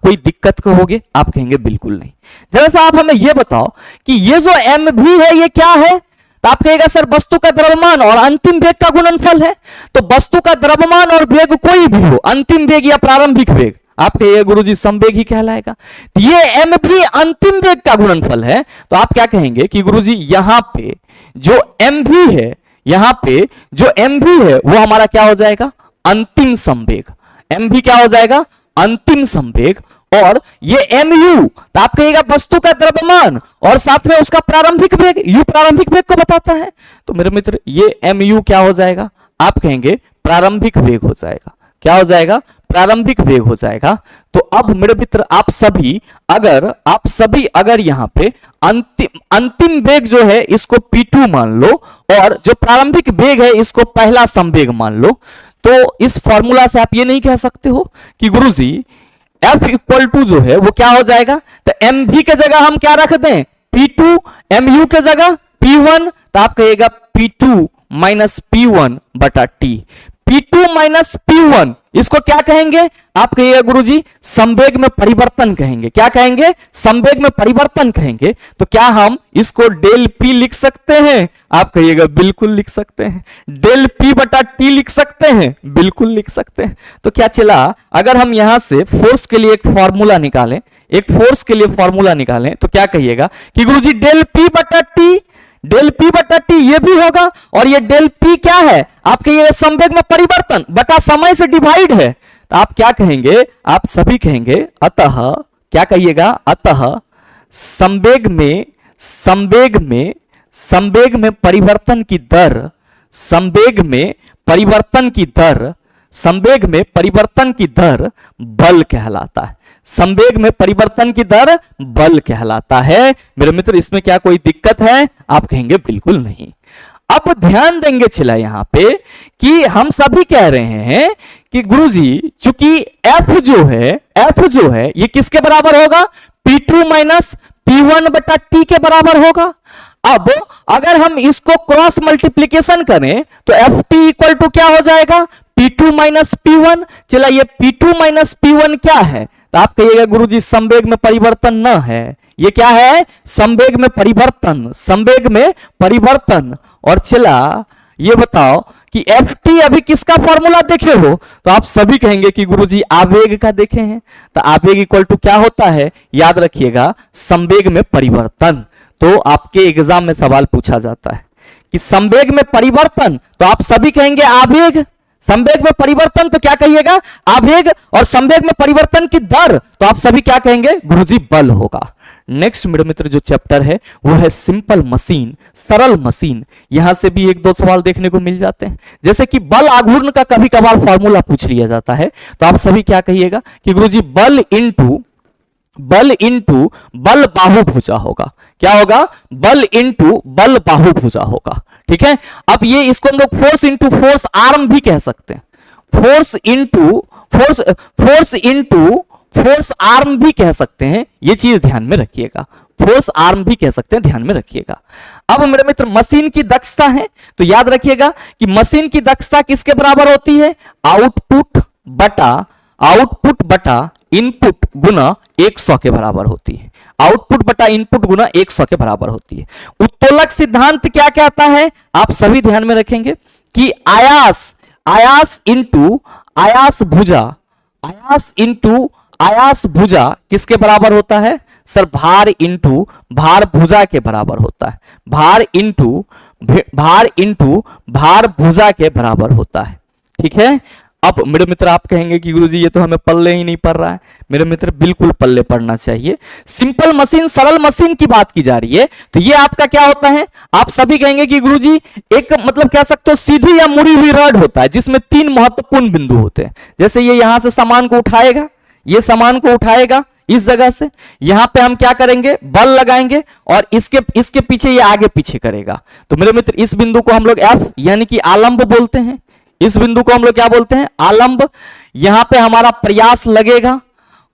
Speaker 1: कोई दिक्कत कहोगे? आप कहेंगे बिल्कुल नहीं। जरा सा आप हमें यह बताओ कि ये जो mv है ये क्या है? तो आप कहेगा सर वस्तु का द्रव्यमान और अंतिम वेग का गुणनफल है। तो वस्तु का द्रव्यमान और वेग कोई भी हो, अंतिम वेग या प्रारंभिक वेग, आप कहिए गुरुजी संवेग ही कहलाएगा। तो ये एम भी अंतिम वेग का गुणनफल है। तो आप क्या कहेंगे कि गुरुजी यहां पे जो एम भी है, यहां पे जो एम भी है वो हमारा क्या हो जाएगा? अंतिम संवेग। एम भी क्या हो जाएगा? अंतिम संवेग। और ये एम यू, तो आप कहिएगा वस्तु का द्रव्यमान और साथ में उसका प्रारंभिक वेग, यू प्रारंभिक वेग को बताता है। तो मेरे मित्र ये एम यू क्या हो जाएगा? आप कहेंगे प्रारंभिक वेग हो जाएगा। क्या हो जाएगा? प्रारंभिक वेग हो जाएगा। तो अब मेरे मित्र आप सभी अगर यहां पे अंतिम वेग जो है इसको P2 मान लो और जो प्रारंभिक वेग है इसको पहला संवेग मान लो, तो इस फॉर्मूला से आप ये नहीं कह सकते हो कि गुरुजी F इक्वल टू जो है वो क्या हो जाएगा? तो mv के जगह हम क्या रख दें? P2, mu के जगह P1, तो आप कहिएगा P2 माइनस P1 बटा T। P2 माइनस P1 इसको क्या कहेंगे? आप कहिएगा गुरुजी संवेग में परिवर्तन कहेंगे। क्या कहेंगे? संवेग में परिवर्तन कहेंगे। तो क्या हम इसको डेल P लिख सकते हैं? आप कहिएगा बिल्कुल लिख सकते हैं। डेल P बटा T लिख सकते हैं? बिल्कुल लिख सकते हैं। तो क्या चला, अगर हम यहां से फोर्स के लिए एक फॉर्मूला निकालें, तो क्या कहिएगा कि गुरुजी डेल P बटा टी ये भी होगा। और ये डेल P क्या है? आपके ये संवेग में परिवर्तन बटा समय से डिवाइड है। तो आप क्या कहेंगे? आप सभी कहेंगे अतः, क्या कहिएगा? अतः संवेग में परिवर्तन की दर, संवेग में परिवर्तन की दर बल कहलाता है। संवेग में परिवर्तन की दर बल कहलाता है। मेरे मित्र इसमें क्या कोई दिक्कत है? आप कहेंगे बिल्कुल नहीं। अब ध्यान देंगे चला यहां पे कि हम सभी कह रहे हैं कि गुरुजी चूंकि F जो है ये किसके बराबर होगा? P2 माइनस P1 बटा T के बराबर होगा। अब अगर हम इसको क्रॉस मल्टीप्लीकेशन करें तो FT इक्वल टू क्या हो जाएगा? P2 minus P1। चला ये P2 माइनस P1 क्या है? तो आप कहिएगा गुरुजी संवेग में परिवर्तन न है। ये क्या है? संवेग में परिवर्तन। और चला ये बताओ कि Ft अभी किसका फॉर्मूला देखे हो? तो आप सभी कहेंगे कि गुरुजी आवेग का देखे हैं। तो आवेग इक्वल टू क्या होता है? याद रखिएगा संवेग में परिवर्तन। तो आपके एग्जाम में सवाल पूछा जाता है कि संवेग में परिवर्तन, तो आप सभी कहेंगे आवेग। संवेग में परिवर्तन तो क्या कहिएगा? आवेग। और संवेग में परिवर्तन की दर तो आप सभी क्या कहेंगे? गुरुजी बल होगा। नेक्स्ट मेरे मित्र जो चैप्टर है वो है सिंपल मशीन, सरल मशीन। यहां से भी एक दो सवाल देखने को मिल जाते हैं, जैसे कि बल आघूर्ण का कभी कभार फॉर्मूला पूछ लिया जाता है। तो आप सभी क्या कहिएगा कि गुरुजी बल इनटू बल इंटू बल बाहुभुजा होगा। क्या होगा? बल इंटू बल बाहुभुजा होगा। ठीक है, अब ये इसको हम लोग फोर्स इंटू फोर्स आर्म भी कह सकते हैं, फोर्स इंटू फोर्स आर्म भी कह सकते हैं। ये चीज ध्यान में रखिएगा, फोर्स आर्म भी कह सकते हैं, ध्यान में रखिएगा। अब मेरे मित्र मशीन की दक्षता है, तो याद रखिएगा कि मशीन की दक्षता किसके बराबर होती है? आउटपुट बटा इनपुट गुना 100 के बराबर होती है। आउटपुट बटा इनपुट गुना 100 के बराबर होती है। उत्तोलक सिद्धांत क्या कहता है? आप सभी ध्यान में रखेंगे कि आयास इंटू आयास भुजा किसके बराबर होता है? सर भार इंटू भार भुजा के बराबर होता है। भार इंटू भार भुजा के बराबर होता है। ठीक है, अब मेरे मित्र आप कहेंगे कि गुरुजी ये तो हमें पल्ले ही नहीं पड़ रहा है। मेरे मित्र बिल्कुल पल्ले पड़ना चाहिए। सिंपल मशीन, सरल मशीन की बात की जा रही है, तो ये आपका क्या होता है? आप सभी कहेंगे कि गुरुजी एक मतलब कह सकते हो सीधी या मुड़ी हुई रॉड होता है जिसमें 3 महत्वपूर्ण बिंदु होते हैं। जैसे ये यहां से सामान को उठाएगा, ये सामान को उठाएगा इस जगह से, यहां पे हम क्या करेंगे? बल लगाएंगे और इसके पीछे ये आगे पीछे करेगा। तो मेरे मित्र इस बिंदु को हम लोग एफ यानी कि आलंब बोलते हैं। इस बिंदु को हम लोग क्या बोलते हैं? आलंब। यहां पे हमारा प्रयास लगेगा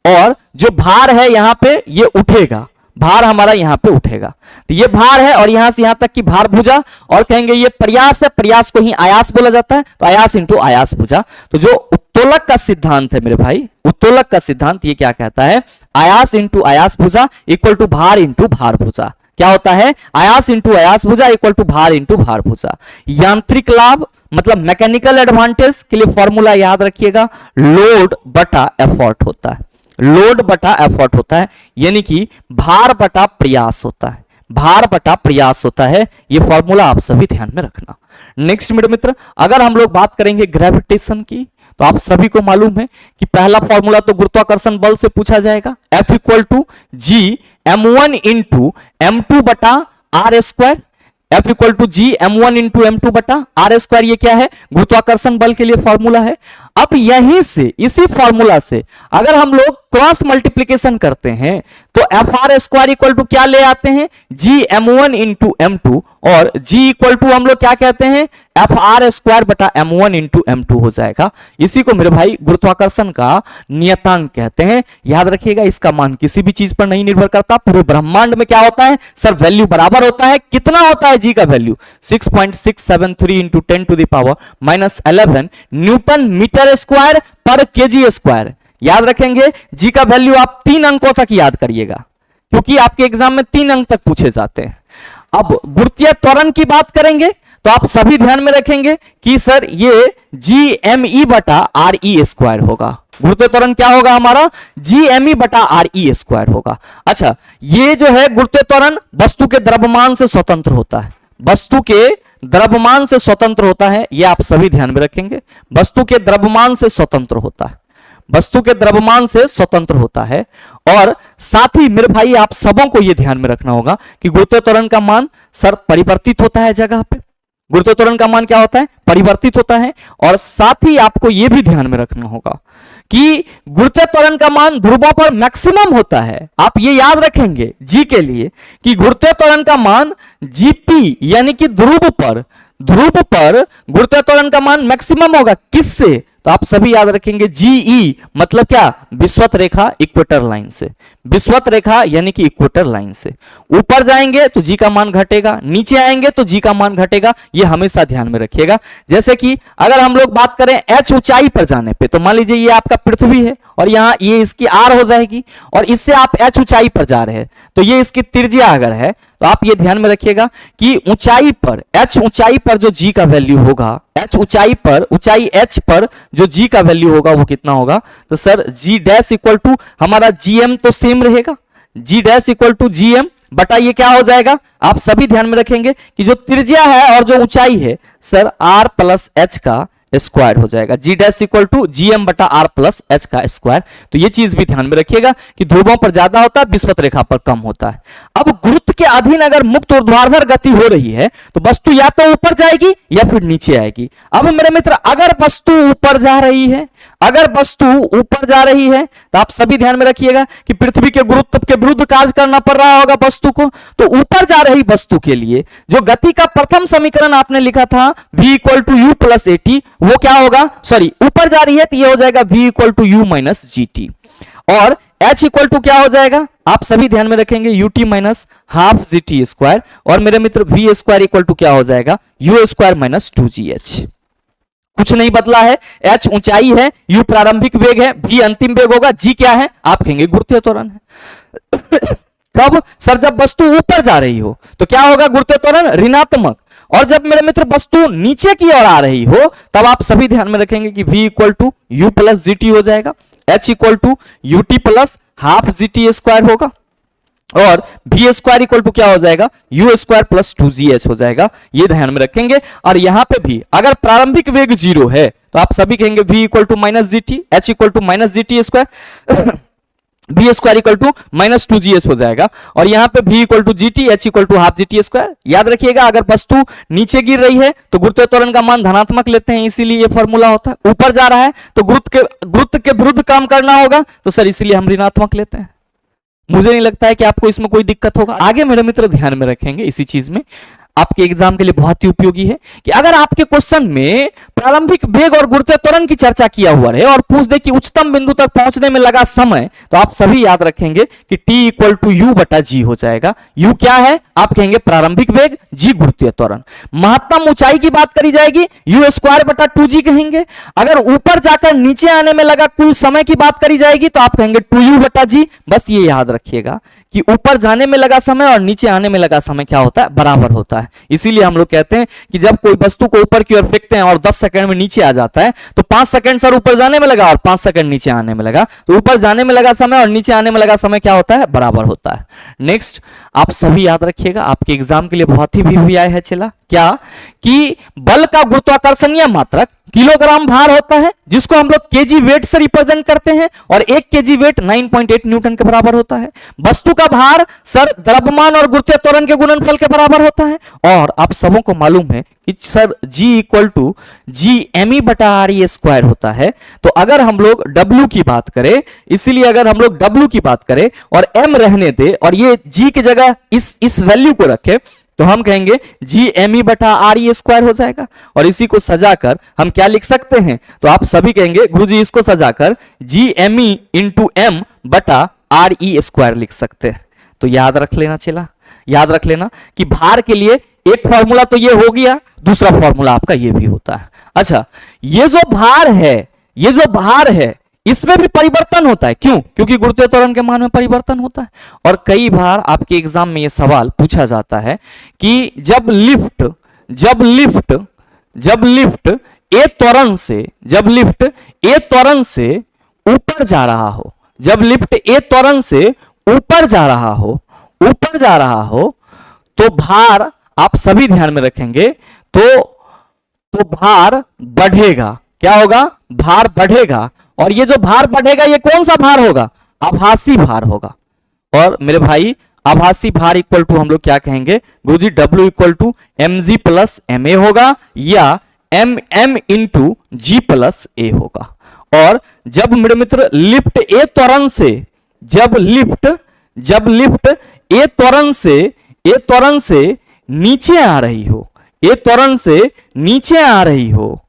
Speaker 1: और जो भार है यहां पे ये उठेगा, भार हमारा यहां पे उठेगा। तो ये भार है और यहां से यहां तक की भार भुजा, और कहेंगे ये प्रयास है, प्रयास को ही आयास बोला जाता है, तो आयास इंटू आयास भुजा। तो जो उत्तोलक का सिद्धांत है मेरे भाई, उत्तोलक का सिद्धांत ये क्या कहता है? आयास इंटू आयास भुजा इक्वल टू भार इंटू भार भुजा। क्या होता है? आयास इंटू आयास भुजा इक्वल टू भार इंटू भार भुजा। यांत्रिक लाभ मतलब मैकेनिकल एडवांटेज के लिए फॉर्मूला याद रखिएगा, लोड बटा एफर्ट होता है। लोड बटा एफर्ट होता है, यानी कि भार बटा प्रयास होता है, भार बटा प्रयास होता है। ये फॉर्मूला आप सभी ध्यान में रखना। नेक्स्ट मेरे मित्र, अगर हम लोग बात करेंगे ग्रेविटेशन की, तो आप सभी को मालूम है कि पहला फॉर्मूला तो गुरुत्वाकर्षण बल से पूछा जाएगा, F equal to G m1 into m2 बटा r square. F equal to G m1 into m2 बटा आर स्क्वायर। ये क्या है? गुरुत्वाकर्षण बल के लिए फॉर्मूला है। अब यहीं से, इसी फॉर्मूला से अगर हम लोग क्रॉस मल्टीप्लीकेशन करते हैं तो F r square equal to क्या ले आते हैं? जी m1 इंटू m2, और g इक्वल टू हम लोग क्या कहते हैं? एफ आर स्क्वायर बटा m1 इंटू m2 हो जाएगा। इसी को मेरे भाई गुरुत्वाकर्षण का नियतांक कहते हैं। याद रखिएगा, इसका मान किसी भी चीज पर नहीं निर्भर करता। पूरे ब्रह्मांड में क्या होता है? सर वैल्यू बराबर होता है। कितना होता है जी का value? 6.673 into 10 to the power -11 newton metre square पर केजी स्क्वायर। याद रखेंगे, जी का वैल्यू आप 3 अंकों तक याद करिएगा, क्योंकि आपके एग्जाम में 3 अंक तक पूछे जाते हैं। अब गुरुत्वीय त्वरण की बात करेंगे तो आप सभी ध्यान में रखेंगे कि सर ये जी एम ई बटा आर ई स्क्वायर होगा। गुरुत्वीय त्वरण क्या होगा हमारा? जी एम ई बटा आर ई स्क्वायर होगा। अच्छा, ये जो है गुरुत्वीय त्वरण वस्तु के द्रव्यमान से स्वतंत्र होता है, वस्तु के द्रव्यमान से स्वतंत्र होता है। ये आप सभी ध्यान में रखेंगे, वस्तु के द्रव्यमान से स्वतंत्र होता है, वस्तु के द्रव्यमान से स्वतंत्र होता है। और साथ ही मेरे भाई आप सबों को यह ध्यान में रखना होगा कि गुरुत्वीय त्वरण का मान सर परिवर्तित होता है जगह पे। गुरुत्वीय त्वरण का मान क्या होता है? परिवर्तित होता है। और साथ ही आपको यह भी ध्यान में रखना होगा कि गुरुत्वीय त्वरण का मान ध्रुवों पर मैक्सिमम होता है। आप ये याद रखेंगे जी के लिए कि गुरुत्वीय त्वरण का मान जीपी यानी कि ध्रुव पर गुरुत्वीय त्वरण का मान मैक्सिमम होगा। किससे? तो आप सभी याद रखेंगे जीई मतलब क्या? विषुवत रेखा इक्वेटर लाइन से, विषुवत रेखा यानी कि इक्वेटर लाइन से। ऊपर जाएंगे तो जी का मान घटेगा, नीचे आएंगे तो जी का मान घटेगा। ये हमेशा ध्यान में रखिएगा। जैसे कि अगर हम लोग बात करें एच ऊंचाई पर जाने पे, तो मान लीजिए ये आपका पृथ्वी है और यहाँ ये इसकी आर हो जाएगी, और इससे आप एच ऊंचाई पर जा रहे हैं तो ये इसकी त्रिज्या अगर है, तो आप ये ध्यान में रखिएगा कि ऊंचाई पर, एच ऊंचाई पर जो जी का वैल्यू होगा, एच ऊंचाई पर, ऊंचाई एच पर जो जी का वैल्यू होगा वो कितना होगा? तो sir G dash equal to हमारा जीएम तो सेम रहेगा, G dash equal to GM बटा ये क्या हो जाएगा? आप सभी ध्यान में रखेंगे कि जो त्रिज्या है और जो ऊंचाई है सर आर प्लस एच का स्क्वायर हो जाएगा। जी डैश इक्वल टू जीएम बटा आर प्लस एच का स्क्वायर। तो ये चीज भी ध्यान में रखिएगा कि ध्रुवों पर ज्यादा होता है, विषुवत रेखा पर कम होता है। अब गुरुत्व के अधीन अगर मुक्त ऊर्ध्वाधर गति हो रही है तो वस्तु या तो ऊपर जाएगी या फिर नीचे आएगी। अब मेरे मित्र अगर वस्तु ऊपर जा रही है, अगर वस्तु ऊपर जा रही है तो आप सभी ध्यान में रखिएगा कि पृथ्वी के गुरुत्व के विरुद्ध कार्य करना पड़ रहा होगा वस्तु को। तो ऊपर जा रही वस्तु के लिए जो गति का प्रथम समीकरण आपने लिखा था v equal to u plus a t, वो क्या होगा, सॉरी ऊपर जा रही है तो ये हो जाएगा v equal to u minus g t, और h इक्वल टू क्या हो जाएगा, आप सभी ध्यान में रखेंगे ut minus half g t square, और मेरे मित्र v स्क्वायर इक्वल टू क्या हो जाएगा, u स्क्वायर माइनस 2gh। कुछ नहीं बदला है, h ऊंचाई है, u प्रारंभिक वेग है, v अंतिम वेग होगा, g क्या है, आप कहेंगे गुरुत्वीय त्वरण है। कब सर, जब वस्तु ऊपर जा रही हो तो क्या होगा, गुरुत्वीय त्वरण ऋणात्मक, और जब मेरे मित्र वस्तु नीचे की ओर आ रही हो तब आप सभी ध्यान में रखेंगे कि v equal to u plus g t हो जाएगा, h equal to u t plus half g t square होगा, और v स्क्वायर इक्वल टू क्या हो जाएगा, u स्क्वायर प्लस 2gh हो जाएगा। ये ध्यान में रखेंगे। और यहां पे भी अगर प्रारंभिक वेग 0 है तो आप सभी कहेंगे v equal to minus g t, h equal to minus g t square, v square equal to minus 2gh हो जाएगा, और यहां पे v equal to g t, h equal to half g t square. याद रखिएगा अगर वस्तु नीचे गिर रही है तो गुरुत्वीय त्वरण का मान धनात्मक लेते हैं, इसीलिए ये फॉर्मूला होता है। ऊपर जा रहा है तो गुरुत्व के विरुद्ध काम करना होगा तो सर इसीलिए हम ऋणात्मक लेते हैं। मुझे नहीं लगता है कि आपको इसमें कोई दिक्कत होगा। आगे मेरे मित्र ध्यान में रखेंगे, इसी चीज में आपके एग्जाम के लिए बहुत ही उपयोगी है कि अगर आपके क्वेश्चन में प्रारंभिक वेग और गुरुत्वीय त्वरण की चर्चा किया हुआ है और पूछ दे कि उच्चतम बिंदु तक पहुंचने में लगा समय, तो आप सभी याद रखेंगे कि t इक्वल टू यू बटा जी हो जाएगा। u क्या है, आप कहेंगे प्रारंभिक वेग, g गुरुत्वीय त्वरण। महत्तम ऊंचाई की बात करी जाएगी, u स्क्वायर बटा 2g कहेंगे। अगर ऊपर जाकर नीचे आने में लगा कुल समय की बात करी जाएगी तो आप कहेंगे 2u बटा g। बस ये याद रखिएगा कि ऊपर जाने में लगा समय और नीचे आने में लगा समय क्या होता है, बराबर होता है। इसीलिए हम लोग कहते हैं कि जब कोई वस्तु को ऊपर की ओर फेंकते हैं और 10 सेकंड में नीचे आ जाता है तो 5 सेकंड सर ऊपर जाने में लगा और 5 सेकंड नीचे आने में लगा, तो ऊपर जाने में लगा समय और नीचे आने में लगा समय क्या होता है, बराबर होता है। नेक्स्ट आप सभी याद रखिएगा, आपके एग्जाम के लिए बहुत ही वीवीआई है चला क्या कि बल का गुरुत्वाकर्षणीय मात्रक किलोग्राम भार होता है, जिसको हम लोग केजी वेट से रिप्रेजेंट करते हैं, और 1 केजी वेट 9.8 न्यूटन के बराबर होता है। वस्तु का भार सर द्रव्यमान और गुरुत्वीय त्वरण के गुणनफल के बराबर होता है, और आप सबों को मालूम है कि sir g equal to G M E बटा आर ई स्क्वायर होता है। तो अगर हम लोग w की बात करें, इसीलिए अगर हम लोग w की बात करें और m रहने दे और ये g की जगह इस वैल्यू को रखें तो हम कहेंगे जी एम ई बटा आर ई स्क्वायर हो जाएगा। और इसी को सजाकर हम क्या लिख सकते हैं, तो आप सभी कहेंगे गुरुजी इसको सजाकर G M E into m बटा आर ई स्क्वायर लिख सकते हैं। तो याद रख लेना चला, याद रख लेना कि भार के लिए एक फॉर्मूला तो ये हो गया, दूसरा फॉर्मूला आपका ये भी होता है। अच्छा, ये जो भार है, ये जो भार है इसमें भी परिवर्तन होता है। क्यों? क्योंकि गुरुत्वीय त्वरण के मान में परिवर्तन होता है। और कई बार आपके एग्जाम में यह सवाल पूछा जाता है कि जब लिफ्ट ए त्वरण से ऊपर जा रहा हो, जब लिफ्ट ए त्वरण से ऊपर जा रहा हो तो भार, आप सभी ध्यान में रखेंगे, तो भार बढ़ेगा। क्या होगा? भार बढ़ेगा। और ये जो भार बढ़ेगा ये कौन सा भार होगा? आभासी भार होगा। और मेरे भाई आभासी भार इक्वल टू हम लोग क्या कहेंगे गुरुजी, W equal to m g plus m a होगा या m m into g plus a होगा। और जब मेरे मित्र लिफ्ट ए त्वरण से, जब लिफ्ट ए त्वरण से नीचे आ रही हो, ए त्वरण से नीचे आ रही हो,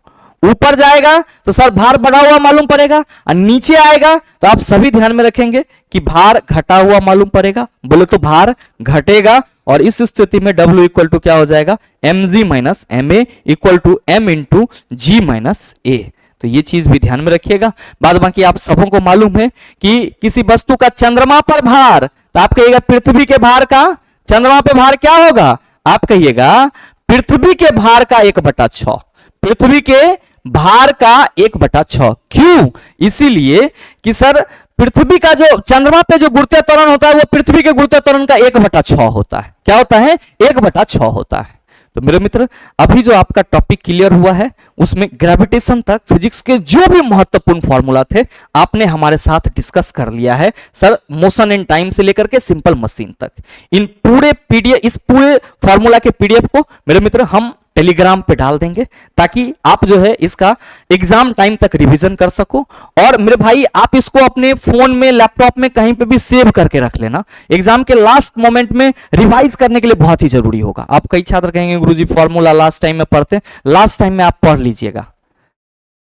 Speaker 1: ऊपर जाएगा तो सर भार बढ़ा हुआ मालूम पड़ेगा, और नीचे आएगा तो आप सभी ध्यान में रखेंगे कि भार घटा हुआ मालूम पड़ेगा। बोले तो भार घटेगा। और इस स्थिति में W इक्वल टू क्या हो जाएगा? M g minus m a equal to m into g minus a. तो ये चीज भी ध्यान में रखिएगा। बाद बाकी आप सबों को मालूम है कि किसी वस्तु का चंद्रमा पर भार, तो आप कहिएगा पृथ्वी के भार का चंद्रमा पे भार क्या होगा? आप कहिएगा पृथ्वी के भार का 1/6, पृथ्वी के भार का 1/6। क्यों? इसीलिए कि सर पृथ्वी का जो चंद्रमा पे जो गुरुत्वीय त्वरण होता है वो पृथ्वी के गुरुत्वीय त्वरण का 1/6 होता है। क्या होता है? 1/6 होता है। तो मेरे मित्र, अभी जो आपका टॉपिक क्लियर हुआ है उसमें ग्रेविटेशन तक फिजिक्स के जो भी महत्वपूर्ण फॉर्मूला थे आपने हमारे साथ डिस्कस कर लिया है सर। मोशन इन टाइम से लेकर के सिंपल मशीन तक इन पूरे पीडीएफ, इस पूरे फॉर्मूला के पीडीएफ को मेरे मित्र हम टेलीग्राम पे डाल देंगे ताकि आप जो है इसका एग्जाम टाइम तक रिवीजन कर सको। और मेरे भाई, आप इसको अपने फोन में, लैपटॉप में, कहीं पे भी सेव करके रख लेना, एग्जाम के लास्ट मोमेंट में रिवाइज करने के लिए बहुत ही जरूरी होगा। आप कई छात्र कहेंगे गुरुजी फॉर्मूला लास्ट टाइम में पढ़ते हैं, लास्ट टाइम में आप पढ़ लीजिएगा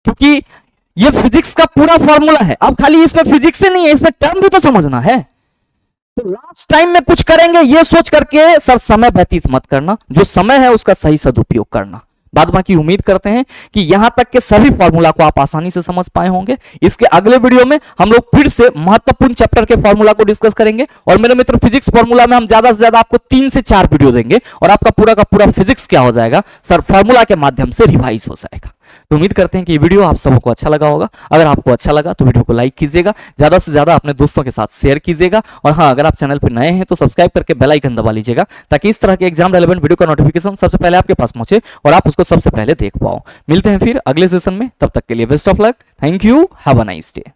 Speaker 1: क्योंकि ये फिजिक्स का पूरा फॉर्मूला है। अब खाली इसमें फिजिक्स से नहीं है, इसमें टर्म भी तो समझना है। तो लास्ट टाइम में कुछ करेंगे ये सोच करके सर समय व्यतीत मत करना, जो समय है उसका सही सदुपयोग करना। बाद बाकी उम्मीद करते हैं कि यहां तक के सभी फॉर्मूला को आप आसानी से समझ पाए होंगे। इसके अगले वीडियो में हम लोग फिर से महत्वपूर्ण चैप्टर के फॉर्मूला को डिस्कस करेंगे। और मेरे मित्र, फिजिक्स फॉर्मूला में हम ज्यादा से ज्यादा आपको 3 से 4 वीडियो देंगे और आपका पूरा का पूरा फिजिक्स क्या हो जाएगा सर, फॉर्मूला के माध्यम से रिवाइज हो जाएगा। तो उम्मीद करते हैं कि ये वीडियो आप सबको अच्छा लगा होगा। अगर आपको अच्छा लगा तो वीडियो को लाइक कीजिएगा, ज्यादा से ज्यादा अपने दोस्तों के साथ शेयर कीजिएगा। और हाँ, अगर आप चैनल पर नए हैं तो सब्सक्राइब करके बेल आइकन दबा लीजिएगा ताकि इस तरह के एग्जाम रेलेवेंट वीडियो का नोटिफिकेशन सबसे पहले आपके पास पहुंचे और आप उसको सबसे पहले देख पाओ। मिलते हैं फिर अगले सेशन में, तब तक के लिए best of luck. Thank you, have a nice day.